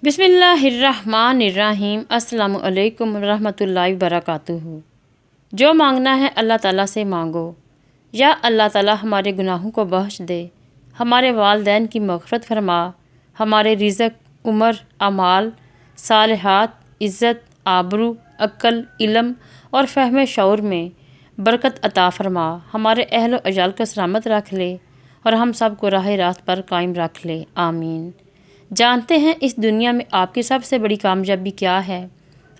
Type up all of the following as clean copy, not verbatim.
بسم اللہ الرحمن الرحیم۔ السلام علیکم ورحمۃ اللہ وبرکاتہ۔ جو مانگنا ہے اللہ تعالیٰ سے مانگو، یا اللہ تعالیٰ ہمارے گناہوں کو بخش دے، ہمارے والدین کی مغفرت فرما، ہمارے رزق، عمر، اعمال صالحات، عزت، آبرو، عقل، علم اور فہم شعور میں برکت عطا فرما، ہمارے اہل و عیال کو سلامت رکھ لے اور ہم سب کو راہ راست پر قائم رکھ لے، آمین۔ جانتے ہیں اس دنیا میں آپ کی سب سے بڑی کامیابی کیا ہے؟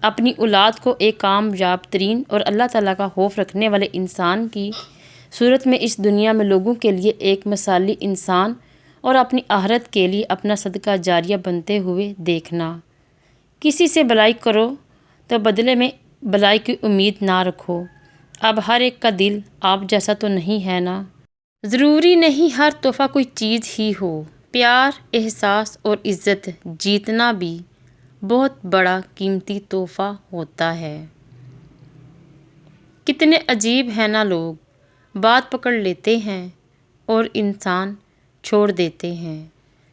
اپنی اولاد کو ایک کامیاب ترین اور اللہ تعالیٰ کا خوف رکھنے والے انسان کی صورت میں اس دنیا میں لوگوں کے لیے ایک مثالی انسان اور اپنی آخرت کے لیے اپنا صدقہ جاریہ بنتے ہوئے دیکھنا۔ کسی سے بلائی کرو تو بدلے میں بلائی کی امید نہ رکھو۔ اب ہر ایک کا دل آپ جیسا تو نہیں ہے نا۔ ضروری نہیں ہر تحفہ کوئی چیز ہی ہو، پیار، احساس اور عزت جیتنا بھی بہت بڑا قیمتی تحفہ ہوتا ہے۔ کتنے عجیب ہیں نا لوگ، بات پکڑ لیتے ہیں اور انسان چھوڑ دیتے ہیں۔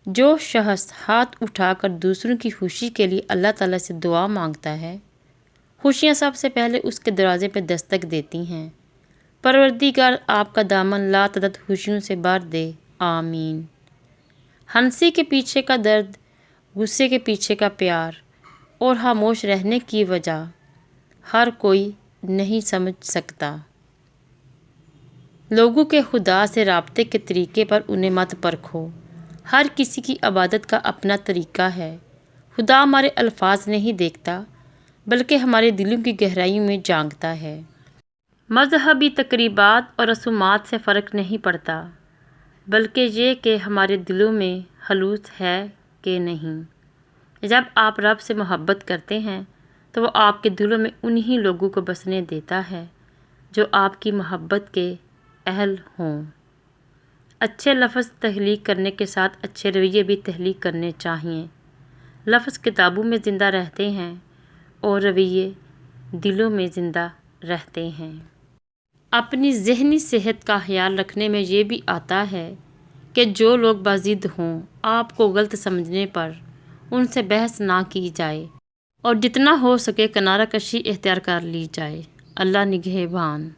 جو شخص ہاتھ اٹھا کر دوسروں کی خوشی کے لیے اللہ تعالیٰ سے دعا مانگتا ہے، خوشیاں سب سے پہلے اس کے دروازے پہ دستک دیتی ہیں۔ پروردگار آپ کا دامن لاتعداد خوشیوں سے بھر دے، آمین۔ ہنسی کے پیچھے کا درد، غصے کے پیچھے کا پیار اور خاموش رہنے کی وجہ ہر کوئی نہیں سمجھ سکتا۔ لوگوں کے خدا سے رابطے کے طریقے پر انہیں مت پرکھو۔ ہر کسی کی عبادت کا اپنا طریقہ ہے۔ خدا ہمارے الفاظ نہیں دیکھتا بلکہ ہمارے دلوں کی گہرائیوں میں جھانکتا ہے۔ مذہبی تقریبات اور رسومات سے فرق نہیں پڑتا، بلکہ یہ کہ ہمارے دلوں میں خلوص ہے کہ نہیں۔ جب آپ رب سے محبت کرتے ہیں تو وہ آپ کے دلوں میں انہی لوگوں کو بسنے دیتا ہے جو آپ کی محبت کے اہل ہوں۔ اچھے لفظ تخلیق کرنے کے ساتھ اچھے رویے بھی تخلیق کرنے چاہئیں۔ لفظ کتابوں میں زندہ رہتے ہیں اور رویے دلوں میں زندہ رہتے ہیں۔ اپنی ذہنی صحت کا خیال رکھنے میں یہ بھی آتا ہے کہ جو لوگ بضد ہوں، آپ کو غلط سمجھنے پر ان سے بحث نہ کی جائے اور جتنا ہو سکے کنارہ کشی اختیار کر لی جائے۔ اللہ نگہبان۔